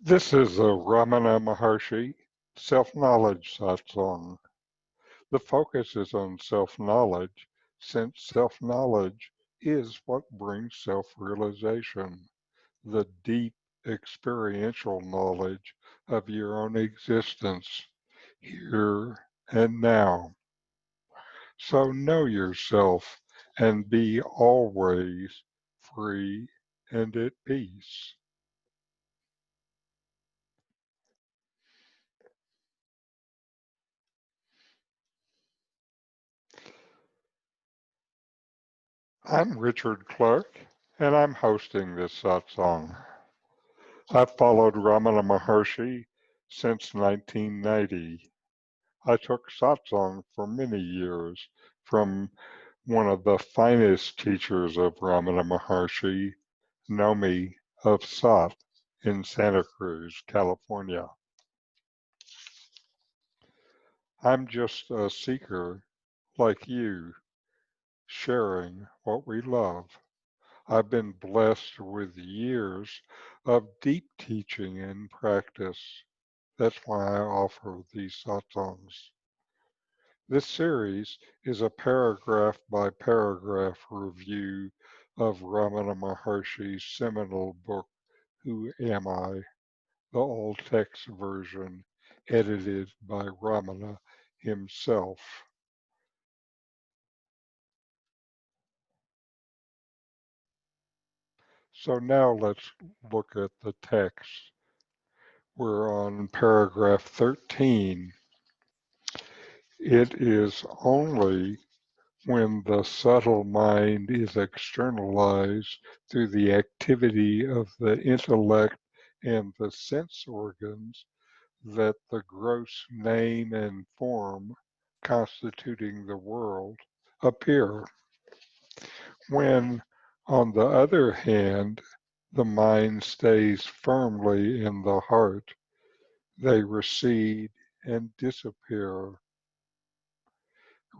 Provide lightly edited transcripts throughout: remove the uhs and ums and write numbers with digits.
This is a Ramana Maharshi self-knowledge satsang. The focus is on self-knowledge, since self-knowledge is what brings self-realization, the deep experiential knowledge of your own existence here and now. So know yourself and be always free and at peace. I'm Richard Clarke, and I'm hosting this satsang. I've followed Ramana Maharshi since 1990. I took satsang for many years from one of the finest teachers of Ramana Maharshi, Nome of Sat in Santa Cruz, California. I'm just a seeker like you, sharing what we love. I've been blessed with years of deep teaching and practice. That's why I offer these satsangs. This series is a paragraph by paragraph review of Ramana Maharshi's seminal book, Who Am I? The all text version edited by Ramana himself. So now let's look at the text. We're on paragraph 13. It is only when the subtle mind is externalized through the activity of the intellect and the sense organs that the gross name and form constituting the world appear. When, on the other hand, the mind stays firmly in the heart, they recede and disappear.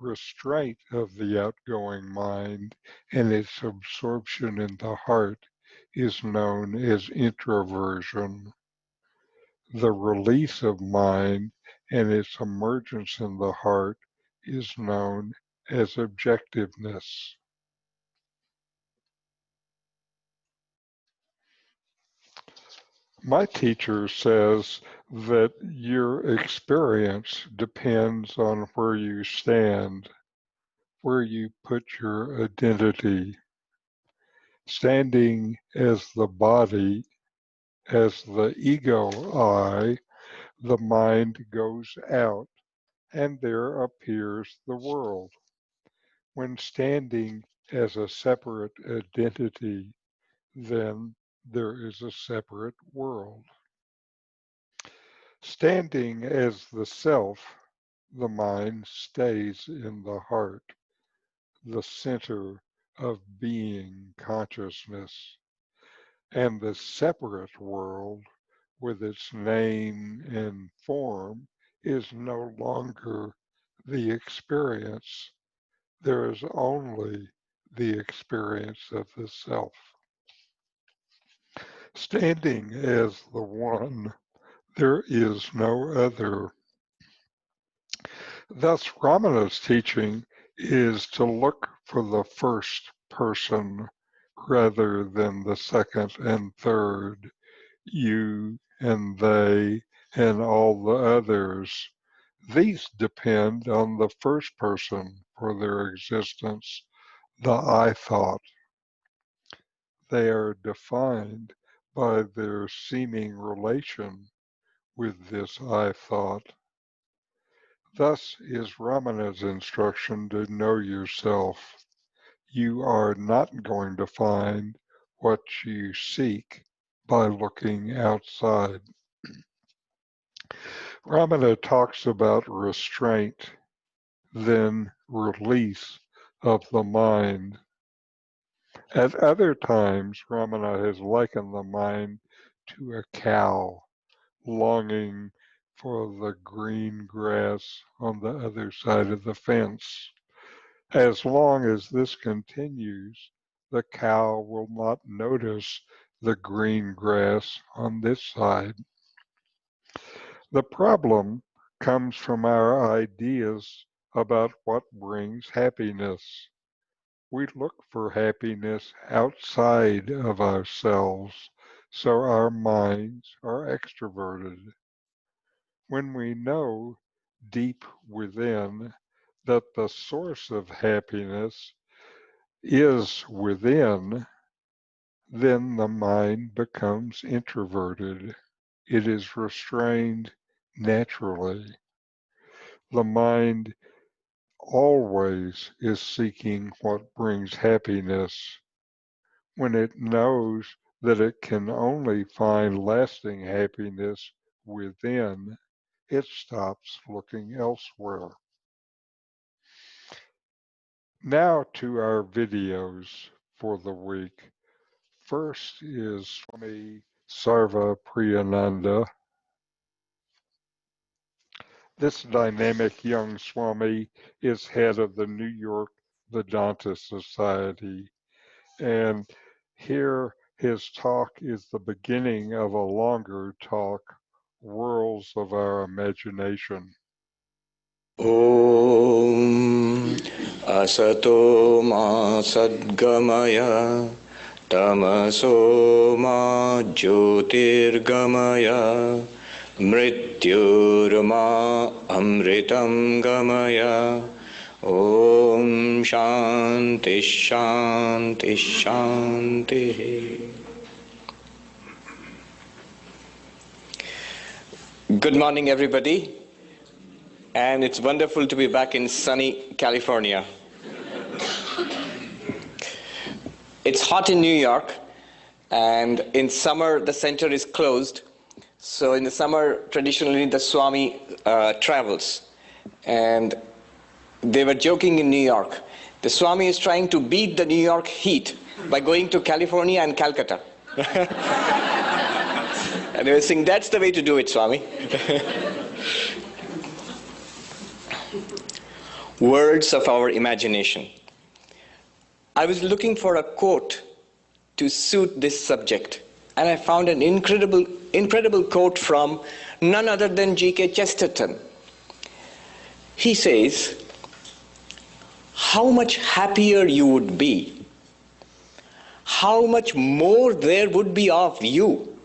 Restraint of the outgoing mind and its absorption in the heart is known as introversion. The release of mind and its emergence in the heart is known as objectiveness. My teacher says that your experience depends on where you stand, where you put your identity. Standing as the body, as the ego I, the mind goes out, and there appears the world. When standing as a separate identity, then there is a separate world. Standing as the self, the mind stays in the heart, the center of being consciousness, and the separate world with its name and form is no longer the experience. There is only the experience of the self. Standing as the one, there is no other. Thus, Ramana's teaching is to look for the first person rather than the second and third, you and they and all the others. These depend on the first person for their existence, the I thought. They are defined by their seeming relation with this I thought. Thus is Ramana's instruction to know yourself. You are not going to find what you seek by looking outside. Ramana talks about restraint, then release of the mind. At other times, Ramana has likened the mind to a cow longing for the green grass on the other side of the fence. As long as this continues, the cow will not notice the green grass on this side. The problem comes from our ideas about what brings happiness. We look for happiness outside of ourselves, so our minds are extroverted. When we know deep within that the source of happiness is within, then the mind becomes introverted. It is restrained naturally. The mind always is seeking what brings happiness. When it knows that it can only find lasting happiness within, it stops looking elsewhere. Now to our videos for the week. First is Swami Sarvapryananda. This dynamic young Swami is head of the New York Vedanta Society, and here his talk is the beginning of a longer talk, Worlds of Our Imagination. Om Asato Ma Sadgamaya Tamaso Ma Jyotirgamaya Mrityurma Amritam Gamaya Om Shanti Shanti Shanti. Good morning, everybody. And it's wonderful to be back in sunny California. It's hot in New York, and in summer the center is closed. So in the summer, traditionally the Swami travels. And they were joking in New York. The Swami is trying to beat the New York heat by going to California and Calcutta. And they were saying, that's the way to do it, Swami. Words of our imagination. I was looking for a quote to suit this subject, and I found an incredible quote from none other than G.K. Chesterton. He says, how much happier you would be, how much more there would be of you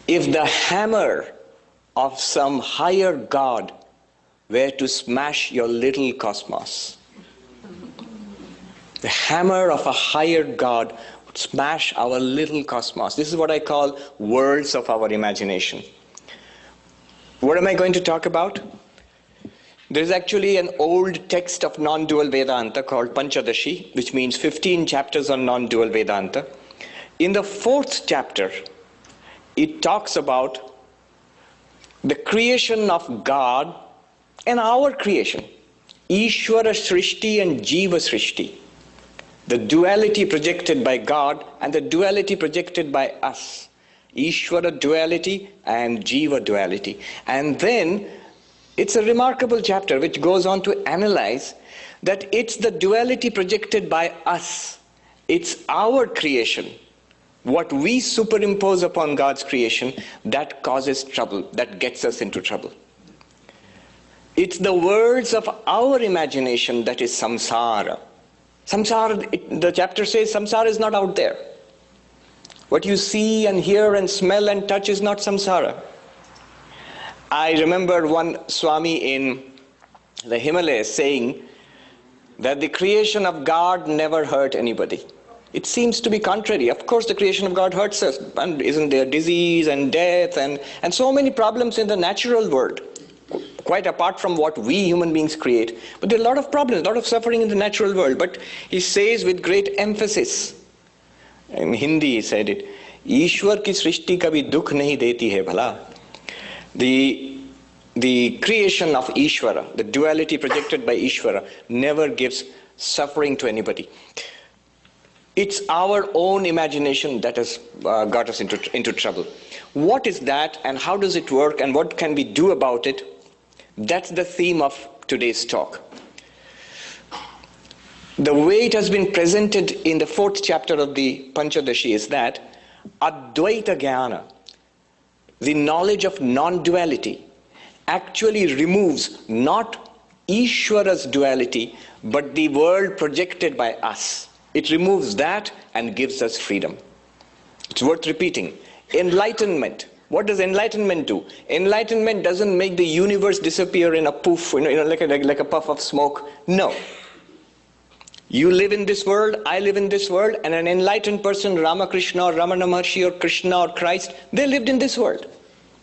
if the hammer of some higher God were to smash your little cosmos. The hammer of a higher God would smash our little cosmos. This is what I call worlds of our imagination. What am I going to talk about? There is actually an old text of non-dual Vedanta called Panchadashi, which means 15 chapters on non-dual Vedanta. In the 4th chapter, it talks about the creation of God and our creation, Ishvara Srishti and Jiva Srishti, the duality projected by God and the duality projected by us, Ishvara duality and Jiva duality. And then it's a remarkable chapter which goes on to analyze that it's the duality projected by us, it's our creation, what we superimpose upon God's creation, that causes trouble, that gets us into trouble. It's the words of our imagination that is samsara. Samsara, the chapter says samsara is not out there. What you see and hear and smell and touch is not samsara. I remember one Swami in the Himalayas saying that the creation of God never hurt anybody. It seems to be contrary. Of course, the creation of God hurts us. And isn't there disease and death and so many problems in the natural world, quite apart from what we human beings create. But there are a lot of problems, a lot of suffering in the natural world. But he says with great emphasis, in Hindi he said it, Ishwar ki srishti kabhi dukh nahi deti hai bhala. The creation of Ishvara, the duality projected by Ishvara, never gives suffering to anybody. It's our own imagination that has got us into trouble. What is that, and how does it work, and what can we do about it? That's the theme of today's talk. The way it has been presented in the 4th chapter of the Panchadashi is that Advaita Jnana, the knowledge of non-duality, actually removes not Ishvara's duality, but the world projected by us. It removes that and gives us freedom. It's worth repeating. Enlightenment. What does enlightenment do? Enlightenment doesn't make the universe disappear in a poof, like a puff of smoke. No. You live in this world, I live in this world, and an enlightened person, Ramakrishna or Ramana Maharshi or Krishna or Christ, they lived in this world.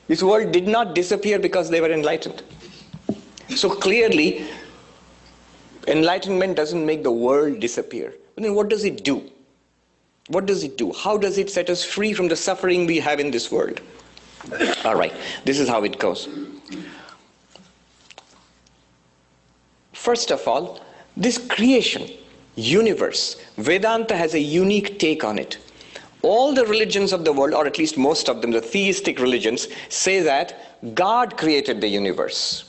This world did not disappear because they were enlightened. So clearly, enlightenment doesn't make the world disappear. But then what does it do? What does it do? How does it set us free from the suffering we have in this world? All right, this is how it goes. First of all, this creation, universe, Vedanta has a unique take on it. All the religions of the world, or at least most of them, the theistic religions, say that God created the universe.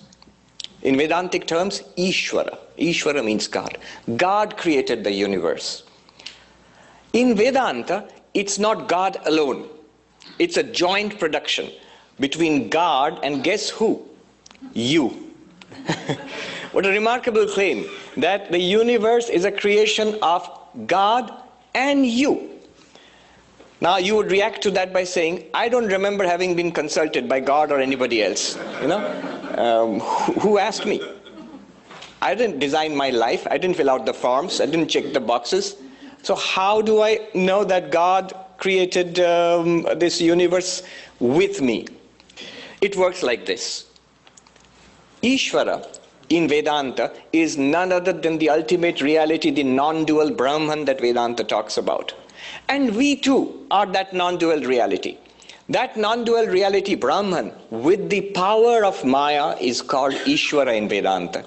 In Vedantic terms, Ishvara. Ishvara means God. God created the universe. In Vedanta, it's not God alone. It's a joint production between God and guess who? You. What a remarkable claim, that the universe is a creation of God and you. Now you would react to that by saying, I don't remember having been consulted by God or anybody else. Who asked me? I didn't design my life, I didn't fill out the forms, I didn't check the boxes. So how do I know that God created this universe with me? It works like this. Ishvara in Vedanta is none other than the ultimate reality, the non-dual Brahman that Vedanta talks about. And we too are that non-dual reality. That non-dual reality, Brahman, with the power of Maya is called Ishvara in Vedanta.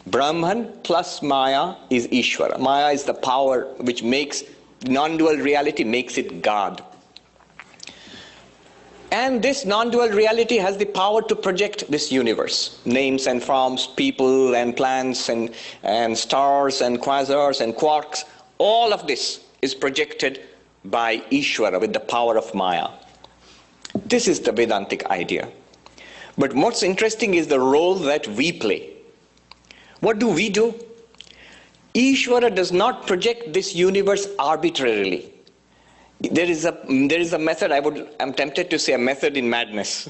Brahman plus Maya is Ishvara. Maya is the power which makes non-dual reality, makes it God. And this non-dual reality has the power to project this universe. Names and forms, people and plants and stars and quasars and quarks. All of this is projected by Ishvara with the power of Maya. This is the Vedantic idea. But what's interesting is the role that we play. What do we do? Ishvara does not project this universe arbitrarily. There is a method, I'm tempted to say a method in madness.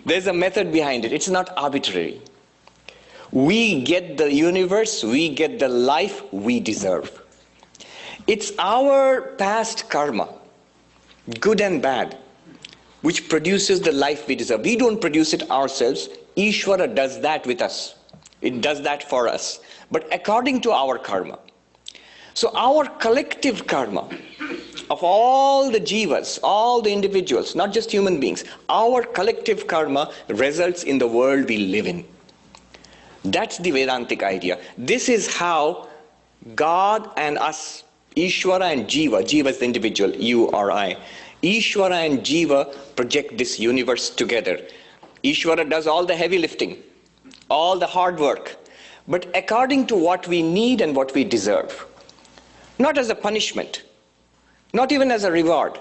There's a method behind it. It's not arbitrary. We get the universe, we get the life we deserve. It's our past karma, good and bad, which produces the life we deserve. We don't produce it ourselves. Ishvara does that with us. It does that for us. But according to our karma. So our collective karma of all the jivas, all the individuals, not just human beings, our collective karma results in the world we live in. That's the Vedantic idea. This is how God and us, Ishvara and Jiva, Jiva is the individual, you or I, Ishvara and Jiva project this universe together. Ishvara does all the heavy lifting, all the hard work, but according to what we need and what we deserve. Not as a punishment, not even as a reward,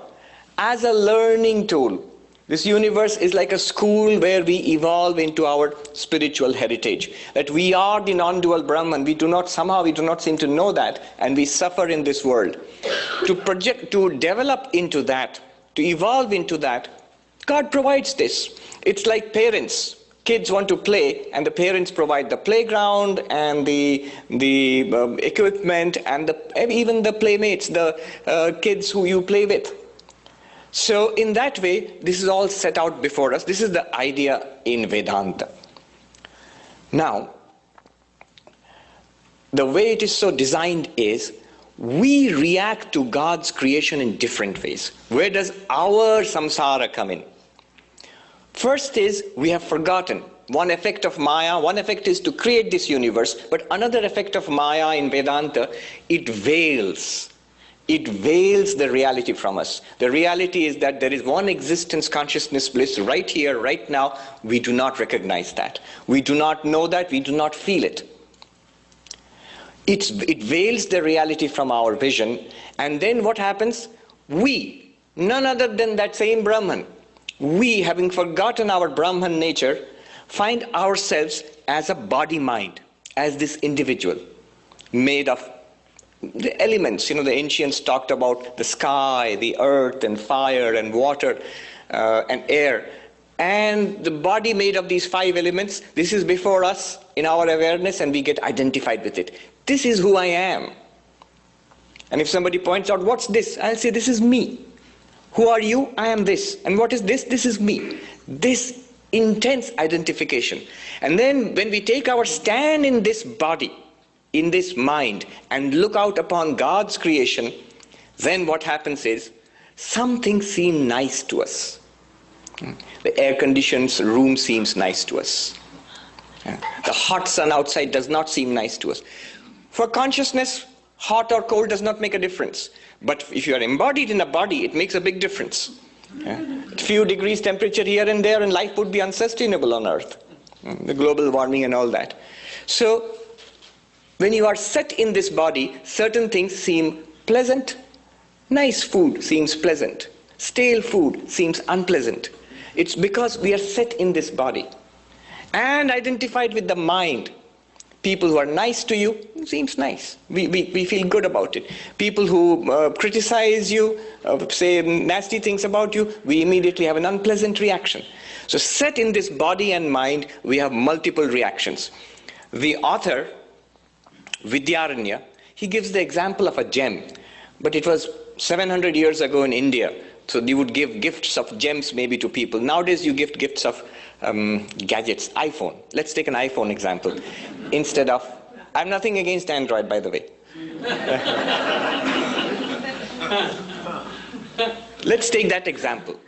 as a learning tool. This universe is like a school where we evolve into our spiritual heritage. That we are the non-dual Brahman. Somehow we do not seem to know that, and we suffer in this world. To develop into that, to evolve into that, God provides this. It's like parents. Kids want to play, and the parents provide the playground and the equipment and even the playmates, the kids who you play with. So in that way, this is all set out before us. This is the idea in Vedanta. Now, the way it is so designed is, we react to God's creation in different ways. Where does our samsara come in? First is, we have forgotten. One effect of Maya, one effect is to create this universe, but another effect of Maya in Vedanta, it veils. It veils the reality from us. The reality is that there is one existence, consciousness, bliss right here, right now. We do not recognize that. We do not know that. We do not feel it. It veils the reality from our vision, and then what happens? We, none other than that same Brahman, we, having forgotten our Brahman nature, find ourselves as a body-mind, as this individual, made of the elements. The ancients talked about the sky, the earth, and fire, and water, and air. And the body made of these 5 elements, this is before us in our awareness, and we get identified with it. This is who I am. And if somebody points out, what's this? I'll say, this is me. Who are you? I am this. And what is this? This is me. This intense identification. And then when we take our stand in this body, in this mind, and look out upon God's creation, then what happens is, some things seem nice to us. The air-conditioned room seems nice to us. The hot sun outside does not seem nice to us. For consciousness, hot or cold does not make a difference. But if you are embodied in a body, it makes a big difference. A few degrees temperature here and there, and life would be unsustainable on Earth. The global warming and all that. So, when you are set in this body, certain things seem pleasant. Nice food seems pleasant. Stale food seems unpleasant. It's because we are set in this body and identified with the mind. People who are nice to you, it seems nice. We feel good about it. People who criticize you, say nasty things about you, we immediately have an unpleasant reaction. So set in this body and mind, we have multiple reactions. The author, Vidyaranya, he gives the example of a gem, but it was 700 years ago in India. So you would give gifts of gems maybe to people. Nowadays you give gifts of gadgets, iPhone. Let's take an iPhone example. Instead of, I'm nothing against Android, by the way. Let's take that example.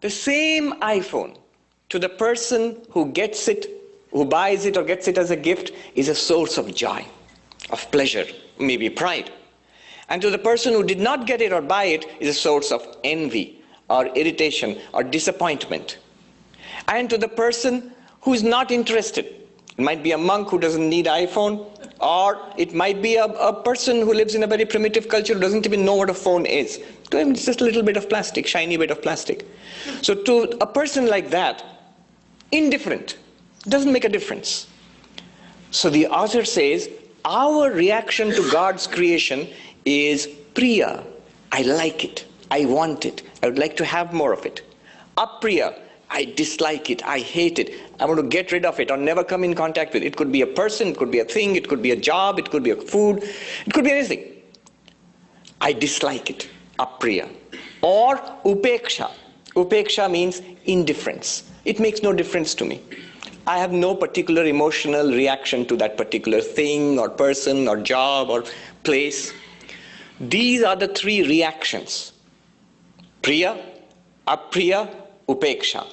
The same iPhone, to the person who gets it, who buys it or gets it as a gift, is a source of joy, of pleasure, maybe pride. And to the person who did not get it or buy it, is a source of envy or irritation or disappointment. And to the person who is not interested, it might be a monk who doesn't need iPhone, or it might be a person who lives in a very primitive culture who doesn't even know what a phone is. To him, it's just a little bit of plastic, shiny bit of plastic. So to a person like that, indifferent, doesn't make a difference. So the author says, our reaction to God's creation is priya. I like it. I want it. I would like to have more of it. Apriya. I dislike it. I hate it. I want to get rid of it or never come in contact with it. It could be a person, it could be a thing, it could be a job, it could be a food, it could be anything. I dislike it. Apriya. Or upeksha. Upeksha means indifference. It makes no difference to me. I have no particular emotional reaction to that particular thing or person or job or place. These are the 3 reactions. Priya, apriya, upeksha.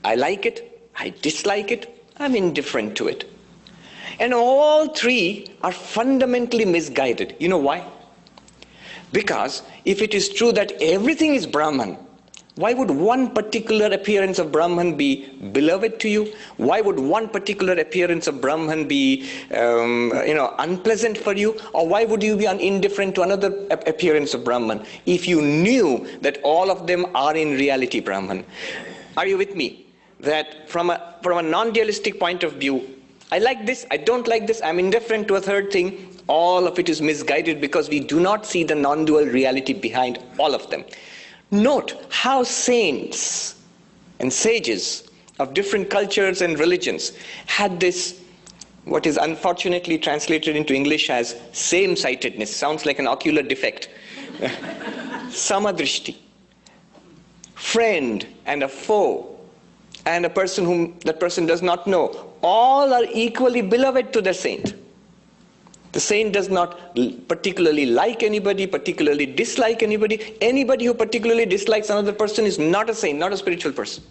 I like it, I dislike it, I'm indifferent to it. And all 3 are fundamentally misguided. You know why? Because if it is true that everything is Brahman, why would one particular appearance of Brahman be beloved to you? Why would one particular appearance of Brahman be unpleasant for you? Or why would you be indifferent to another appearance of Brahman if you knew that all of them are in reality Brahman? Are you with me? That from a non-dualistic point of view, I like this, I don't like this, I'm indifferent to a third thing, all of it is misguided because we do not see the non-dual reality behind all of them. Note how saints and sages of different cultures and religions had this, what is unfortunately translated into English as same-sightedness, sounds like an ocular defect. Samadrishti. Friend and a foe and a person whom that person does not know, all are equally beloved to the saint. The saint does not particularly like anybody, particularly dislike anybody. Anybody who particularly dislikes another person is not a saint, not a spiritual person.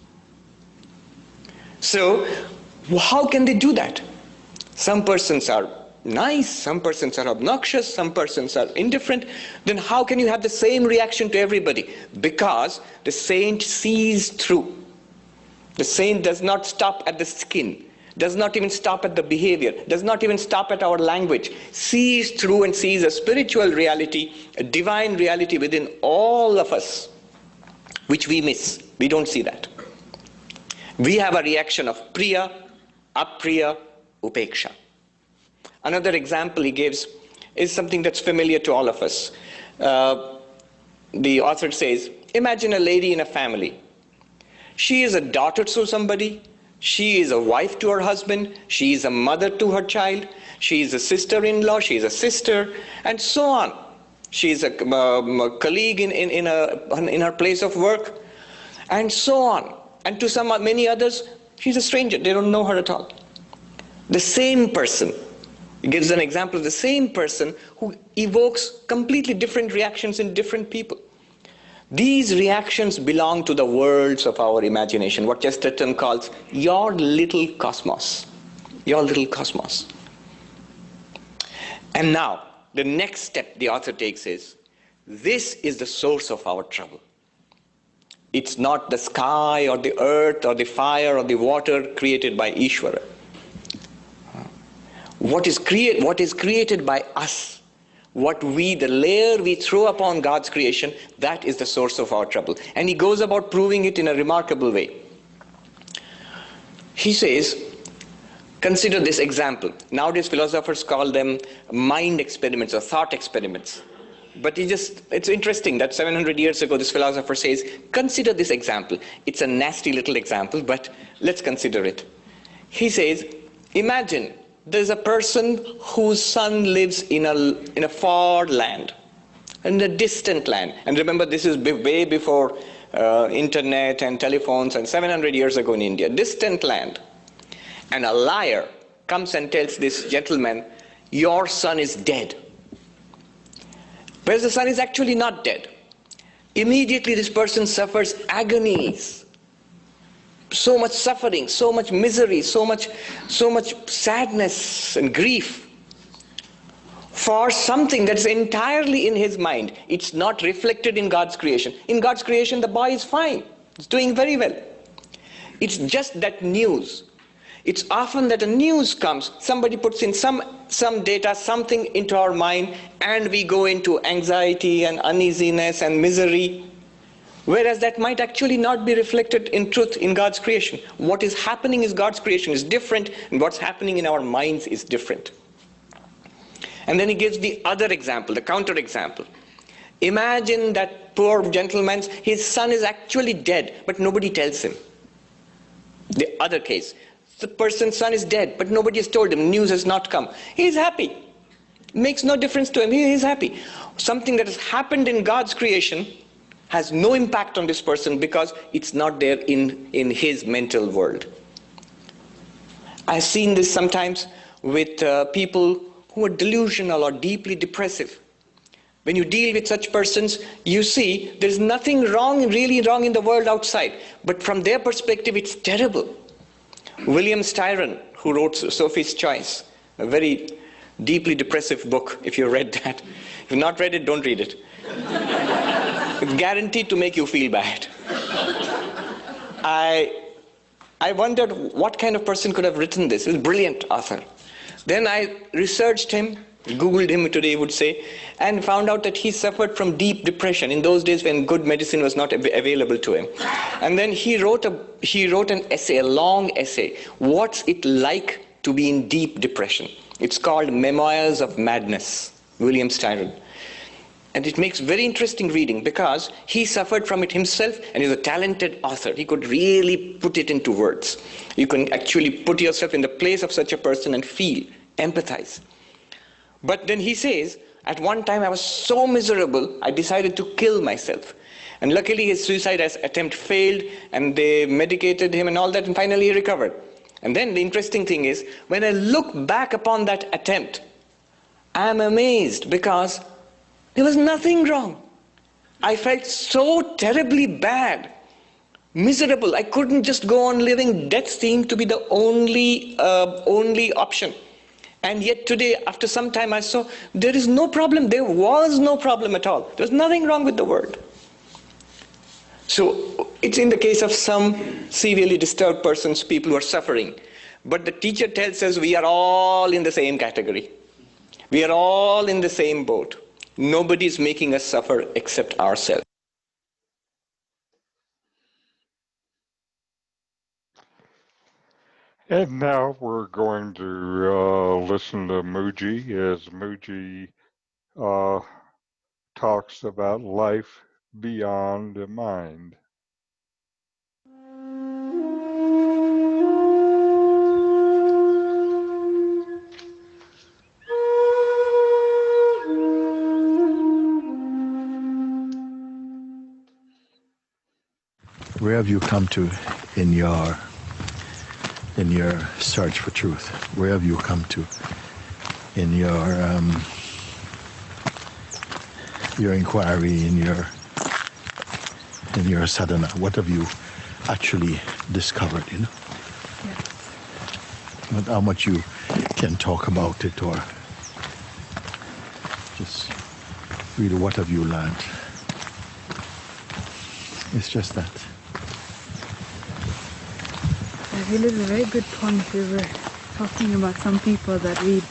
So, how can they do that? Some persons are nice, some persons are obnoxious, some persons are indifferent. Then how can you have the same reaction to everybody? Because the saint sees through. The saint does not stop at the skin, does not even stop at the behavior, does not even stop at our language, sees through and sees a spiritual reality, a divine reality within all of us, which we miss. We don't see that. We have a reaction of priya, apriya, upeksha. Another example he gives is something that's familiar to all of us. The author says, imagine a lady in a family. She is a daughter to somebody, she is a wife to her husband, she is a mother to her child, she is a sister-in-law, she is a sister, and so on. She is a colleague in her place of work, and so on. And to many others, she's a stranger, they don't know her at all. The same person, he gives an example of the same person who evokes completely different reactions in different people. These reactions belong to the worlds of our imagination, what Chesterton calls your little cosmos. Your little cosmos. And now, the next step the author takes is, this is the source of our trouble. It's not the sky or the earth or the fire or the water created by Ishvara. What is created by us, the layer we throw upon God's creation, that is the source of our trouble. And he goes about proving it in a remarkable way. He says, consider this example. Nowadays philosophers call them mind experiments or thought experiments. But it's interesting that 700 years ago this philosopher says, consider this example. It's a nasty little example, but let's consider it. He says, imagine there's a person whose son lives in a far land, in a distant land. And remember, this is way before internet and telephones, and 700 years ago in India, distant land. And a liar comes and tells this gentleman, your son is dead. Whereas the son is actually not dead. Immediately this person suffers agonies. So much suffering, so much misery, so much sadness and grief for something that's entirely in his mind. It's not reflected in God's creation. In God's creation, the boy is fine. It's doing very well. It's just that news. It's often that a news comes, somebody puts in some data, something into our mind, and we go into anxiety and uneasiness and misery. Whereas that might actually not be reflected in truth in God's creation. What is happening in God's creation is different, and what's happening in our minds is different. And then he gives the other example, the counter example. Imagine that poor gentleman, his son is actually dead, but nobody tells him. The other case, the person's son is dead, but nobody has told him, news has not come. He's happy. Makes no difference to him, he is happy. Something that has happened in God's creation has no impact on this person because it's not there in his mental world. I've seen this sometimes with people who are delusional or deeply depressive. When you deal with such persons, you see there's nothing really wrong in the world outside. But from their perspective, it's terrible. William Styron, who wrote Sophie's Choice, a very deeply depressive book, if you read that. If you've not read it, don't read it. It's guaranteed to make you feel bad. I wondered what kind of person could have written this. He was a brilliant author. Then I researched him, Googled him today, would say, and found out that he suffered from deep depression in those days when good medicine was not available to him. And then he wrote an essay, a long essay. What's it like to be in deep depression? It's called Memoirs of Madness, William Styron. And it makes very interesting reading because he suffered from it himself and he's a talented author. He could really put it into words. You can actually put yourself in the place of such a person and feel, empathize. But then he says, at one time I was so miserable, I decided to kill myself. And luckily his suicide attempt failed and they medicated him and all that, and finally he recovered. And then the interesting thing is, when I look back upon that attempt, I'm amazed because there was nothing wrong. I felt so terribly bad, miserable. I couldn't just go on living. Death seemed to be the only option. And yet today, after some time, I saw there is no problem. There was no problem at all. There was nothing wrong with the world. So it's in the case of some severely disturbed persons, people who are suffering. But the teacher tells us we are all in the same category. We are all in the same boat. Nobody is making us suffer except ourselves. And now we're going to listen to Mooji as Mooji talks about life beyond the mind. Where have you come to in your search for truth? Where have you come to in your inquiry, in your sadhana? What have you actually discovered? You know, not how much you can talk about it, or just really what have you learned? It's just that. I feel it's a very good point. We were talking about some people that read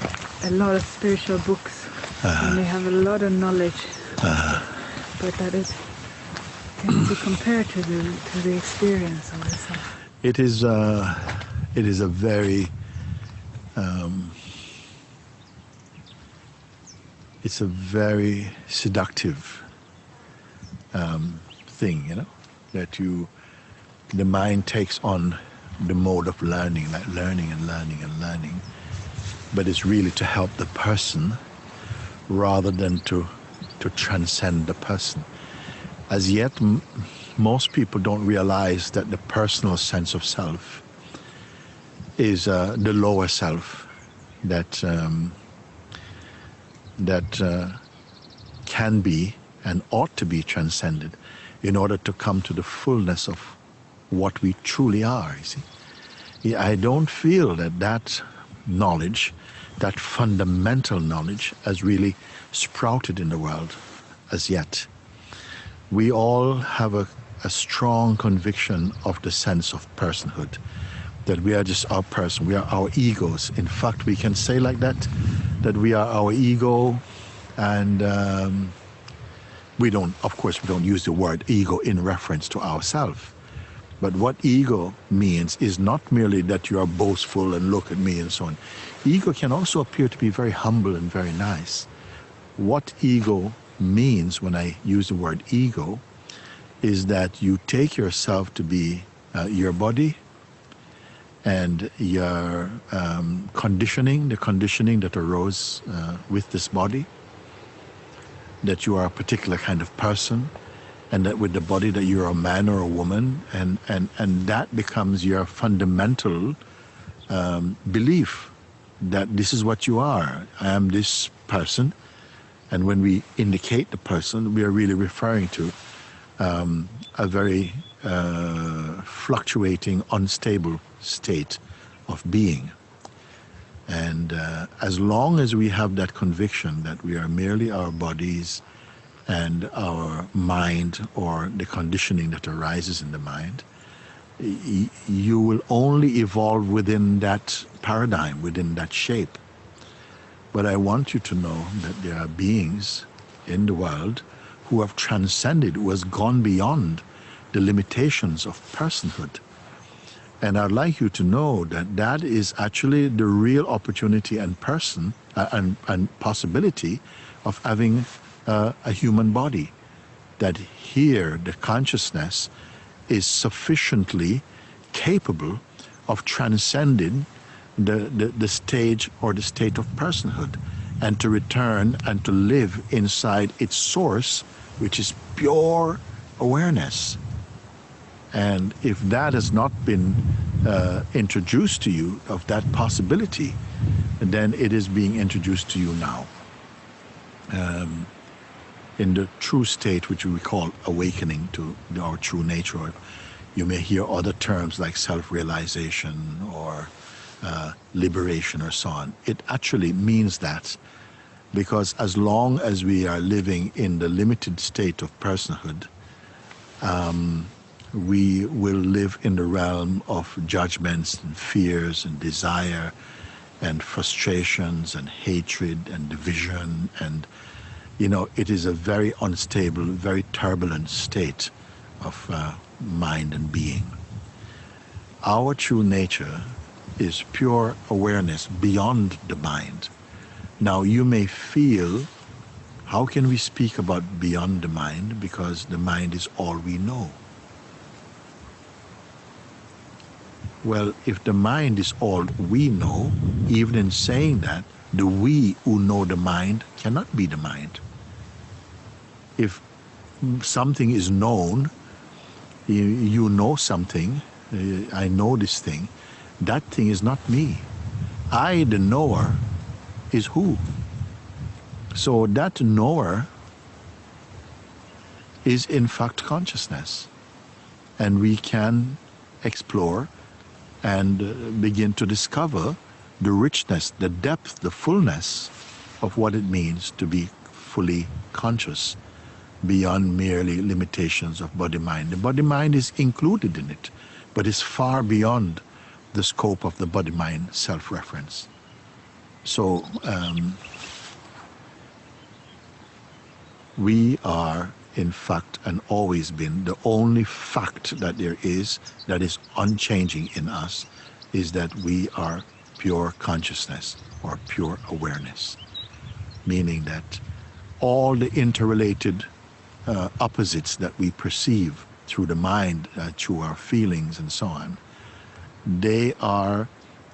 a lot of spiritual books and they have a lot of knowledge, but that it tends to compare to the experience of itself. It is a very it's a very seductive thing, you know, that the mind takes on the mode of learning, like learning and learning and learning, but it's really to help the person rather than to transcend the person. As yet, most people don't realize that the personal sense of self is the lower self that can be and ought to be transcended in order to come to the fullness of what we truly are, you see. I don't feel that knowledge, that fundamental knowledge, has really sprouted in the world as yet. We all have a strong conviction of the sense of personhood, that we are just our person, we are our egos. In fact, we can say like that we are our ego, and we don't use the word ego in reference to ourselves. But what ego means is not merely that you are boastful and look at me and so on. Ego can also appear to be very humble and very nice. What ego means, when I use the word ego, is that you take yourself to be your body and your conditioning, the conditioning that arose with this body, that you are a particular kind of person, and that with the body that you're a man or a woman, and that becomes your fundamental belief that this is what you are. I am this person, and when we indicate the person, we are really referring to a very fluctuating, unstable state of being. And as long as we have that conviction that we are merely our bodies and our mind, or the conditioning that arises in the mind, you will only evolve within that paradigm, within that shape. But I want you to know that there are beings in the world who have transcended, who has gone beyond the limitations of personhood. And I'd like you to know that that is actually the real opportunity and and possibility of having a human body. That here the consciousness is sufficiently capable of transcending the stage or the state of personhood, and to return and to live inside its source, which is pure awareness. And if that has not been introduced to you, of that possibility, then it is being introduced to you now. In the true state, which we call awakening to our true nature. You may hear other terms like self-realization or liberation or so on. It actually means that, because as long as we are living in the limited state of personhood, we will live in the realm of judgments and fears and desire and frustrations and hatred and division, and it is a very unstable, very turbulent state of mind and being. Our true nature is pure awareness beyond the mind. Now you may feel, how can we speak about beyond the mind? Because the mind is all we know. Well, if the mind is all we know, even in saying that, the we who know the mind cannot be the mind. If something is known, you know something, I know this thing, that thing is not me. I, the knower, is who? So that knower is in fact consciousness. And we can explore and begin to discover the richness, the depth, the fullness of what it means to be fully conscious beyond merely limitations of body-mind. The body-mind is included in it, but is far beyond the scope of the body-mind self-reference. So we are, in fact, and always been, the only fact that there is that is unchanging in us is that we are pure consciousness or pure awareness, meaning that all the interrelated opposites that we perceive through the mind, through our feelings and so on, they are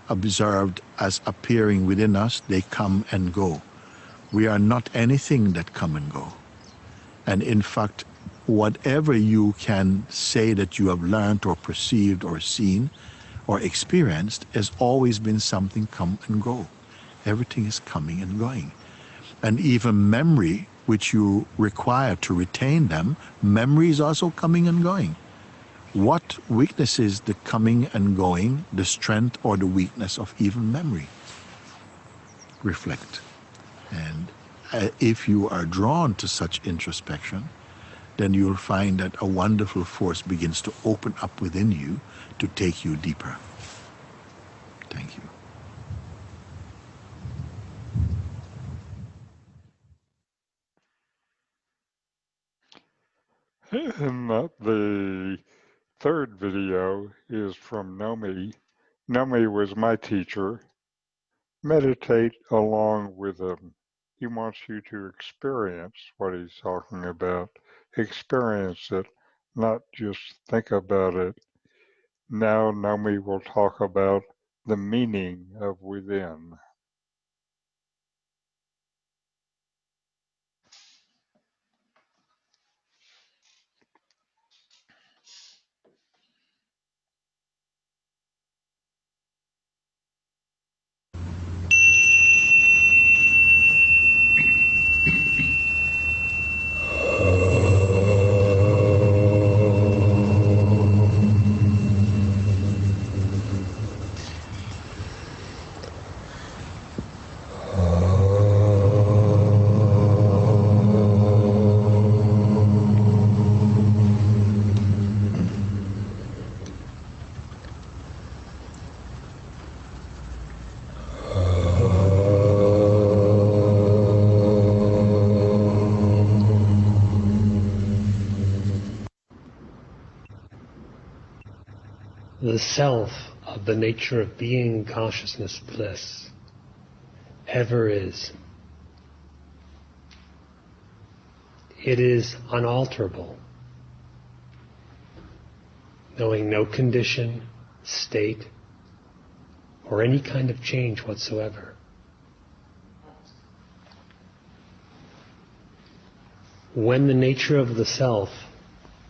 observed as appearing within us. They come and go. We are not anything that come and go. And in fact, whatever you can say that you have learned or perceived or seen or experienced has always been something come and go. Everything is coming and going. And even memory, which you require to retain them, memory is also coming and going. What weaknesses the coming and going, the strength or the weakness of even memory? Reflect. And if you are drawn to such introspection, then you'll find that a wonderful force begins to open up within you to take you deeper. Thank you. And the third video is from Nome. Nome was my teacher. Meditate along with him. He wants you to experience what he's talking about. Experience it, not just think about it. Now Nome will talk about the meaning of within. The self of the nature of being, consciousness, bliss, ever is. It is unalterable, knowing no condition, state, or any kind of change whatsoever. When the nature of the self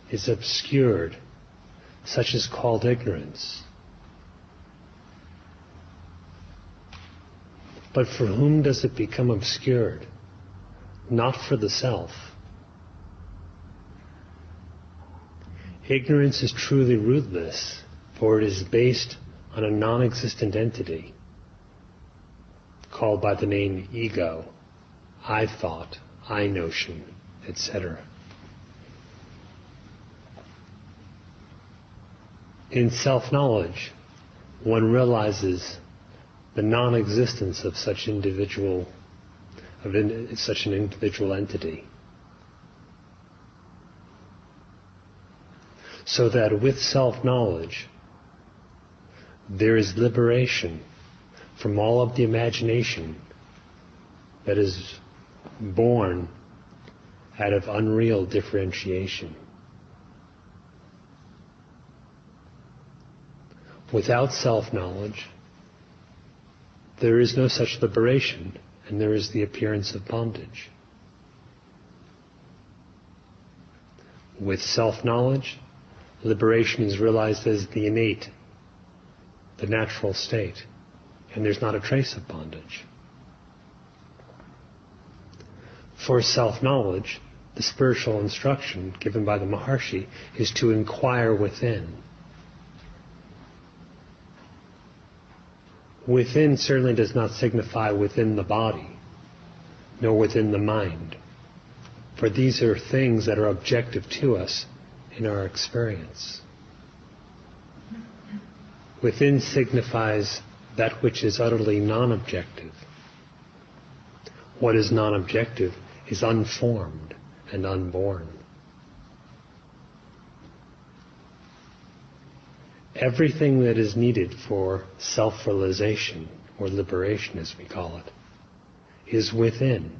is obscured, such is called ignorance. But for whom does it become obscured? Not for the self. Ignorance is truly rootless, for it is based on a non-existent entity called by the name ego, I thought, I notion, etc. In self-knowledge, one realizes the non-existence of such an individual entity. So that with self-knowledge, there is liberation from all of the imagination that is born out of unreal differentiation. Without self-knowledge, there is no such liberation, and there is the appearance of bondage. With self-knowledge, liberation is realized as the innate, the natural state, and there's not a trace of bondage. For self-knowledge, the spiritual instruction given by the Maharshi is to inquire within. Within certainly does not signify within the body, nor within the mind, for these are things that are objective to us in our experience. Within signifies that which is utterly non-objective. What is non-objective is unformed and unborn. Everything that is needed for self-realization, or liberation as we call it, is within.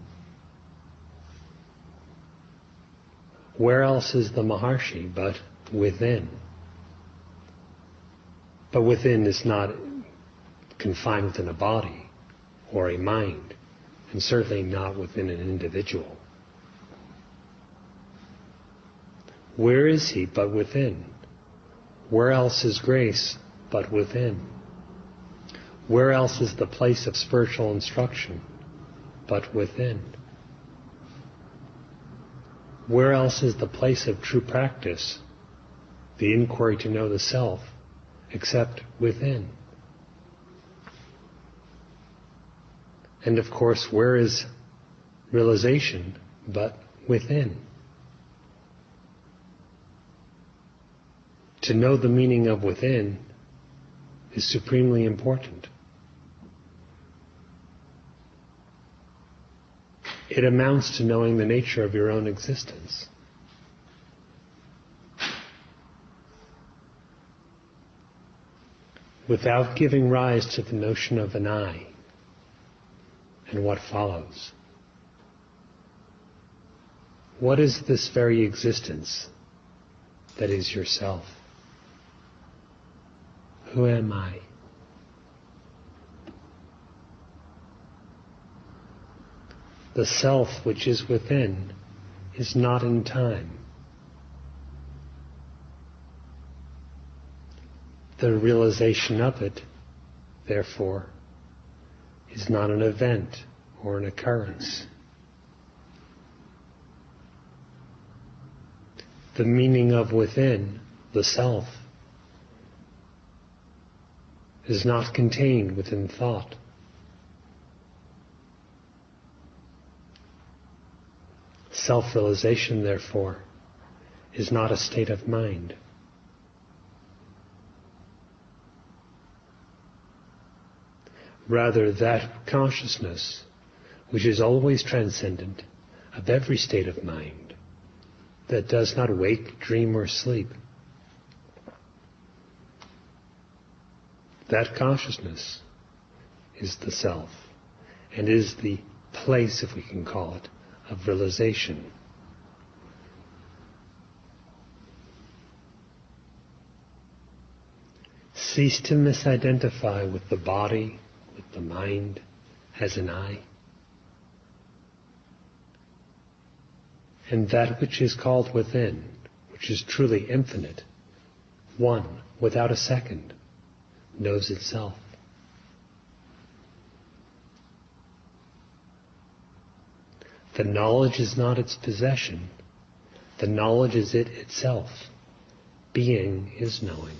Where else is the Maharshi but within? But within is not confined within a body or a mind, and certainly not within an individual. Where is he but within? Where else is grace but within? Where else is the place of spiritual instruction but within? Where else is the place of true practice, the inquiry to know the self, except within? And of course, where is realization but within? To know the meaning of within is supremely important. It amounts to knowing the nature of your own existence. Without giving rise to the notion of an I and what follows. What is this very existence that is yourself? Who am I? The self which is within is not in time. The realization of it, therefore, is not an event or an occurrence. The meaning of within, the self, is not contained within thought. Self-realization, therefore, is not a state of mind. Rather, that consciousness, which is always transcendent of every state of mind, that does not wake, dream, or sleep, that consciousness is the self, and is the place, if we can call it, of realization. Cease to misidentify with the body, with the mind, as an I. And that which is called within, which is truly infinite, one, without a second, knows itself. The knowledge is not its possession. The knowledge is it itself. Being is knowing.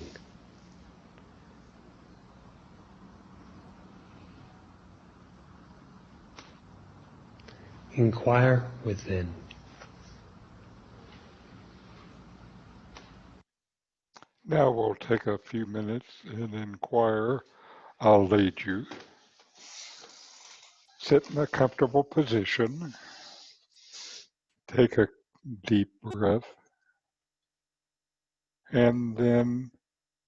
Inquire within. Now we'll take a few minutes and inquire. I'll lead you. Sit in a comfortable position. Take a deep breath. And then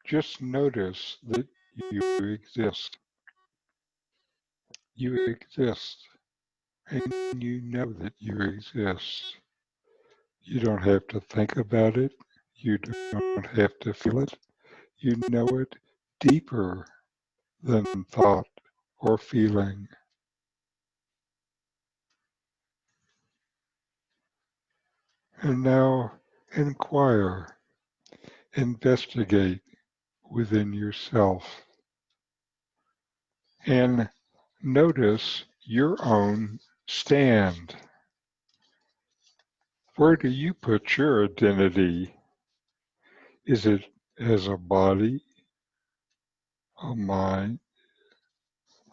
just notice that you exist. You exist. And you know that you exist. You don't have to think about it. You don't have to feel it. You know it deeper than thought or feeling. And now inquire, investigate within yourself, and notice your own stand. Where do you put your identity? Is it as a body, a mind,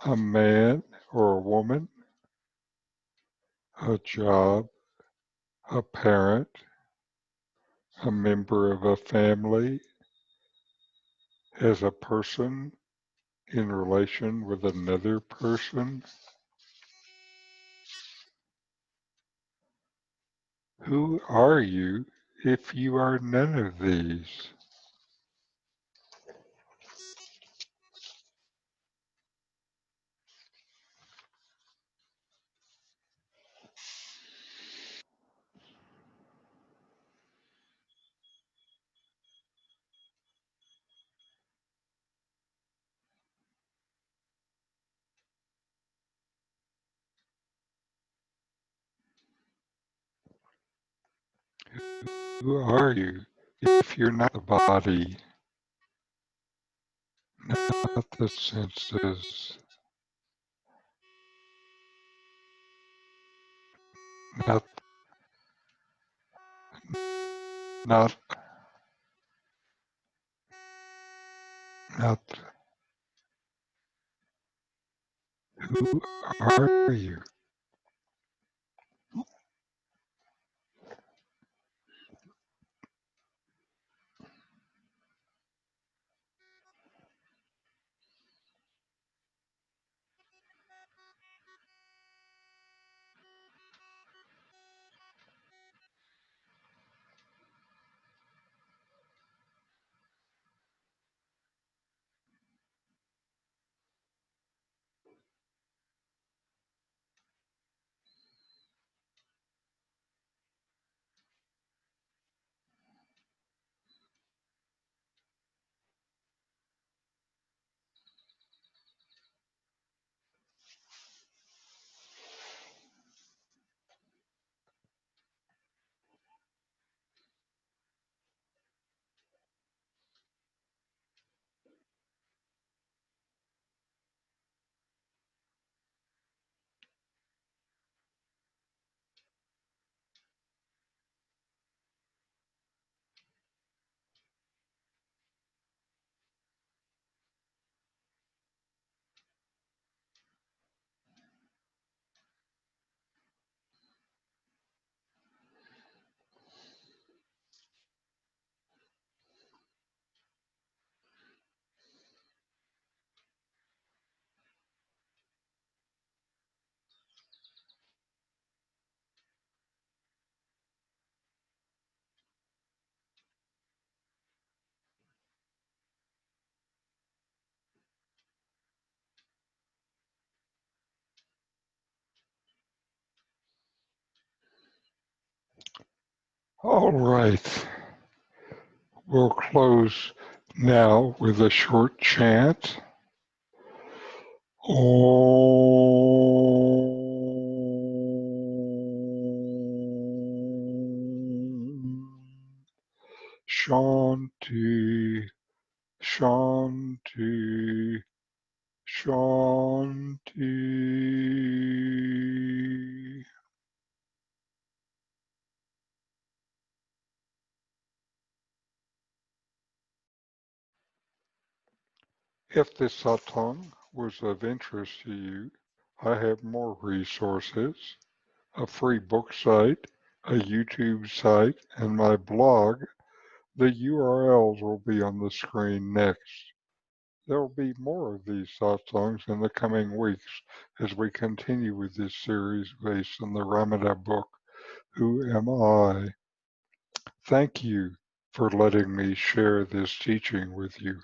a man or a woman, a job, a parent, a member of a family, as a person in relation with another person? Who are you if you are none of these? Who are you if you're not the body, not the senses, not not not who are you? All right, we'll close now with a short chant. Om Shanti, Shanti, Shanti. If this satsang was of interest to you, I have more resources, a free book site, a YouTube site, and my blog, The URLs will be on the screen next. There will be more of these satsangs in the coming weeks as we continue with this series based on the Ramana book, Who Am I? Thank you for letting me share this teaching with you.